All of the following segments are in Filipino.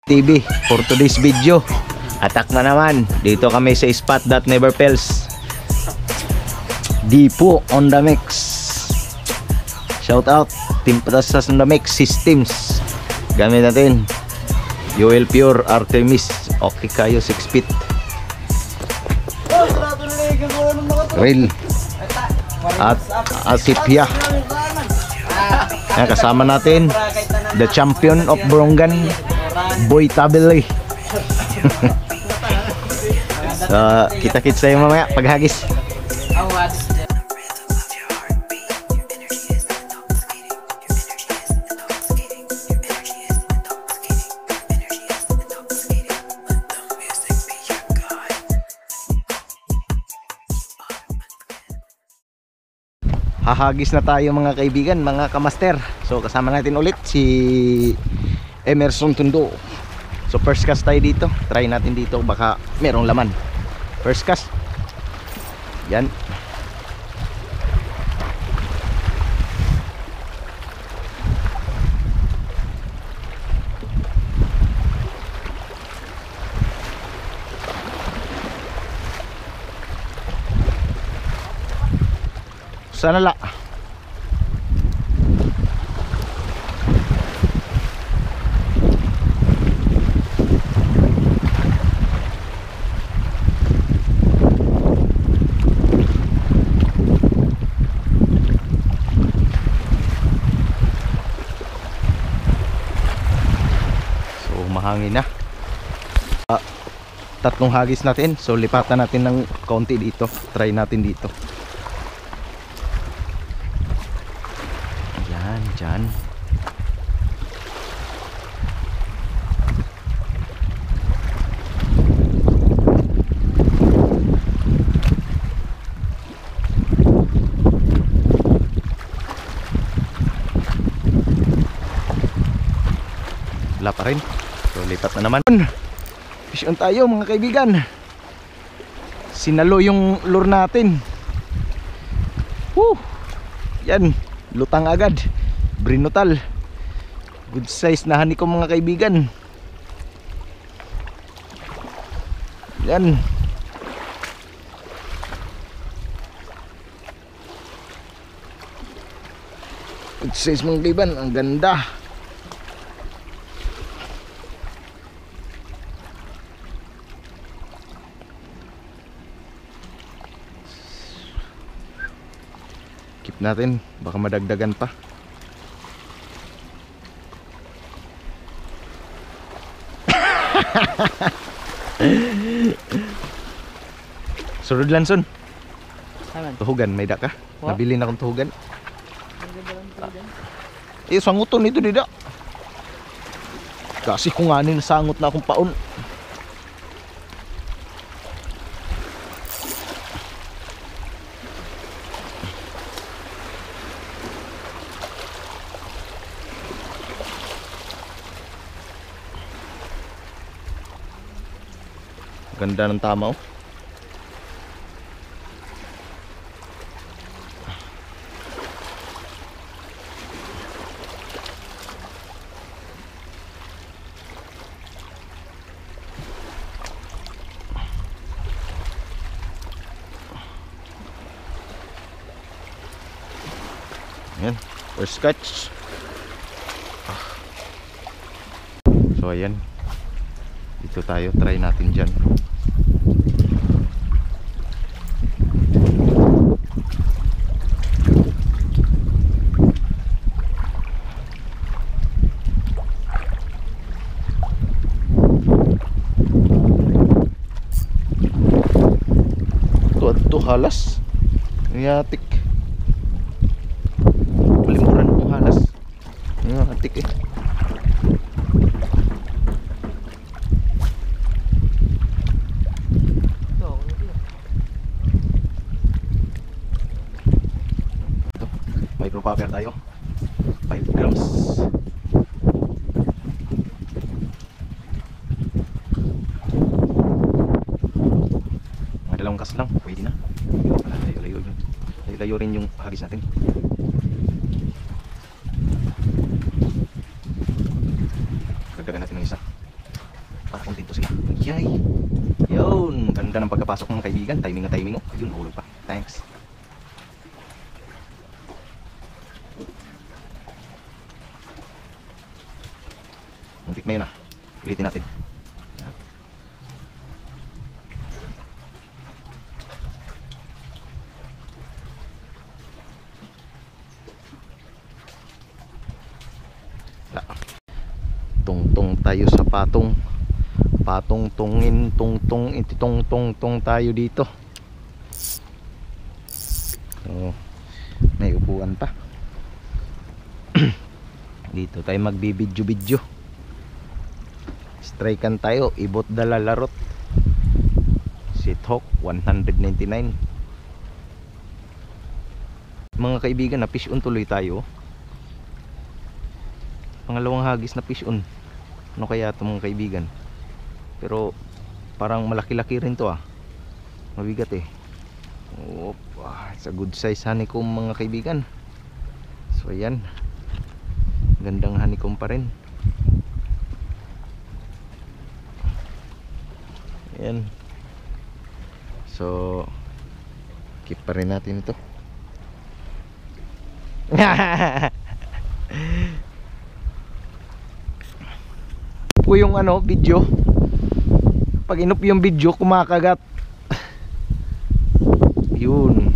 TV for today's video. Attack na naman. Dito kami sa spot that never fails. Dipo on the mix. Shout out Team Patasas on the mix systems. Gamit natin UL Pure Artemis. Okay kayo 6 feet. Rail at Asipia. Kasama natin the champion of Brongan, Boy Tabelay. So, kita-kits tayo mamaya paghagis. Hahagis na tayo mga kaibigan, mga kamaster. So kasama natin ulit si Emerson Tundo. So first cast tayo dito. Try natin dito, baka merong laman. First cast. Yan. Sana la. So mahangin na. Tatlong hagis natin. So lipatan natin ng kaunti dito. Try natin dito. Dyan. Wala pa rin. So lipat na naman. Fish on tayo mga kaibigan. Sinalo yung lure natin. Woo! Yan. Lutang agad. Brinutal. Good size na honeycomb mga kaibigan. Yan. Good size mga kaibigan. Ang ganda. Keep natin. Baka madagdagan pa. Surod Lanson. Tuhugan, may da ka? What? Nabili na akong tuhugan. Sanguton ito dida. Kasi kung anin sangot na akong paon. Ganda ng tama oh. Ayan, first catch. So ayan. Dito tayo, try natin dyan. Ito halas. Yatik. Malimuran mo halas. Yatik eh. Micropopper tayo 5 grams. Mga dalawang kas lang, pwede na. Layo rin yung hagis natin. Dagdagan natin ng isa. Yay. Yun, ganda ng pagkapasok mga kaibigan. Timing na timing. Oh, yun, mahulog pa. Thanks. Muntik na yun ah. Ulitin natin. Tungtong tayo sa patong. Patong-tungin, tungtong, ititong-tong-tong tayo dito. So, may upuan pa. Dito tayo magbibidyo-bidyo. Strikean tayo, ibot dala larot. Sithawk 199. Mga kaibigan, na fish on tuloy tayo. Pangalawang hagis na fish on. Ano kaya ito mga kaibigan? Pero parang malaki-laki rin to ah. Mabigat eh. Opa, it's a good size honeycomb mga kaibigan. So ayan, gandang honeycomb pa rin. Ayan. So keep pa rin natin ito. Po yung ano video, pag inup yung video kumakagat. Yun.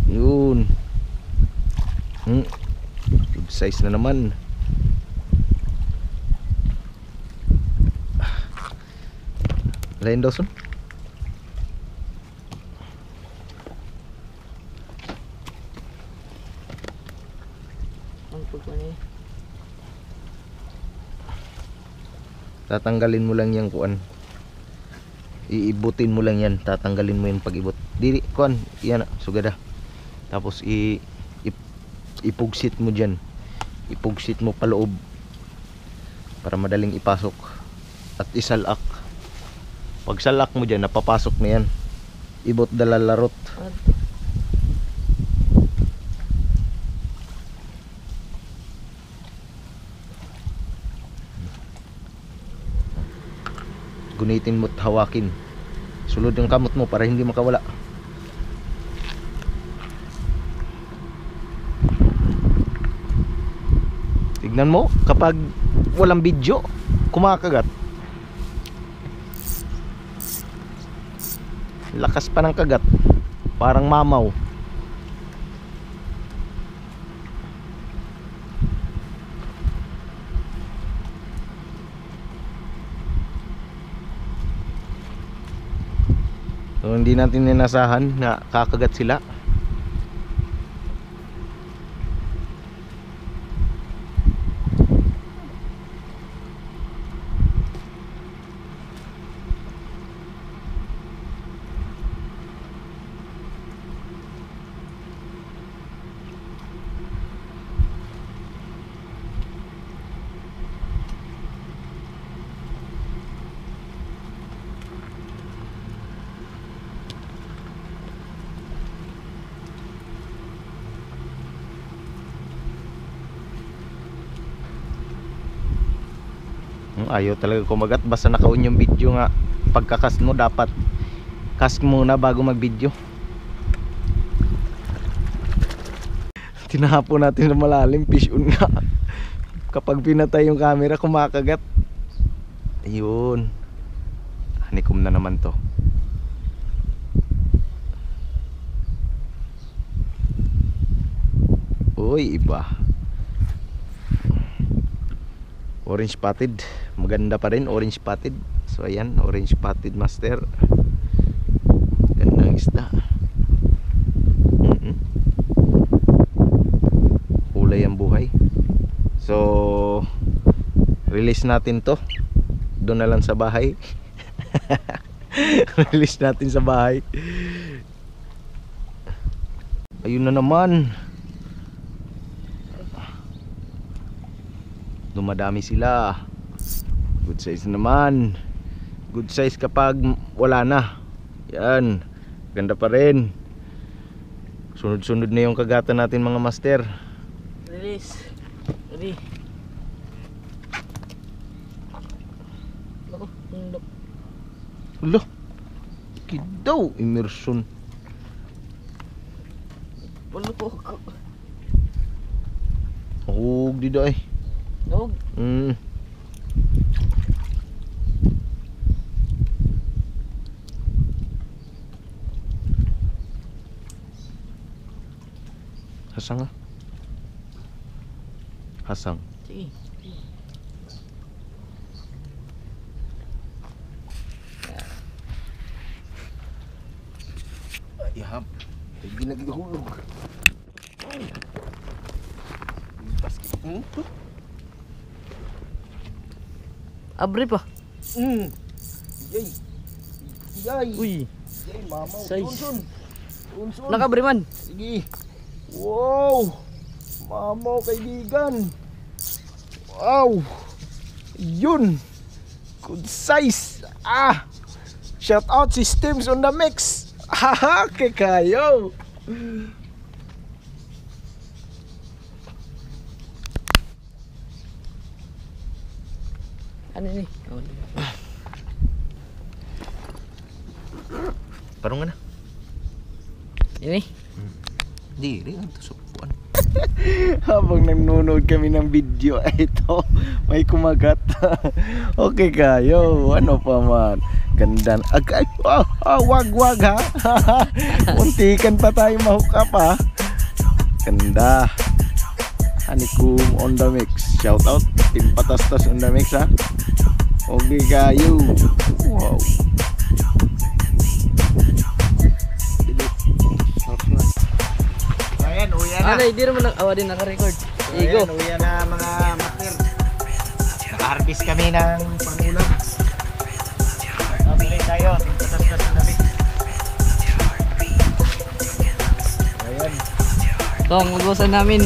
Yun. Good size na naman. Lain daw son. Tatanggalin mo lang yung kuan. Iibutin mo lang yan. Tatanggalin mo yung pag-ibot. Dili kuan, yan sugada. Tapos ipugsit mo diyan. Ipugsit mo paloob para madaling ipasok at isalak. Pag salak mo diyan, napapasok na yan. Ibot dala larot. Gunitin mo at hawakin. Sulod yung kamot mo para hindi makawala. Tignan mo, kapag walang video, kumakagat. Lakas pa ng kagat. Parang mamaw. So hindi natin ninasahan na kakagat sila. Ayaw talaga kumagat. Basta naka-on yung video nga. Pagkakas mo dapat cast muna bago mag video. Tinahapon natin na malalim. Fish on nga. Kapag pinatay yung camera kumakagat. Ayun, honeycomb na naman to. Uy, iba. Orange spotted. Maganda pa rin, orange spotted. So ayan, orange spotted master. Gandang isda. Kulay ang buhay. So release natin to. Doon na lang sa bahay. Release natin sa bahay. Ayun na naman. Dumadami sila. Good size naman. Good size kapag wala na. Yan, ganda pa rin. Sunod-sunod na yung kagatan natin mga master. Release. Ready. Ulo. Kidaw, immersion. Wala po ako. Huwag di daw eh. Dog. Hasang ah. Hasang. Sige. Ihap. Hindi nagihulog. Abre pa. Yay. Yay. Uy. Yay, mamaw. Size. Unsun. Nakabre man. Sige. Wow. Mamaw kaibigan. Wow. Yun. Good size. Shout out systems on the mix. Haha, kekayo. Ano ni? Parang na. Ini. Di rin ito supuan. Habang nanonood kami ng video, ito may kumagat. Okay kayo, ano pa man. Ganda. Wag ha. Muntikan pa tayo mahukap ha. Ganda. Hanikum on the mix. Shout out Team Patastas on the mix ha. Okay kayo. Wow. Ayan, uyan na. Hindi naman din naka-record. Igo. Ayan, uyan na mga makner. Naka-harvest kami ng pangulam. Pabili tayo, Team Patastas on the mix. Ayan. Ito ang ugusan namin.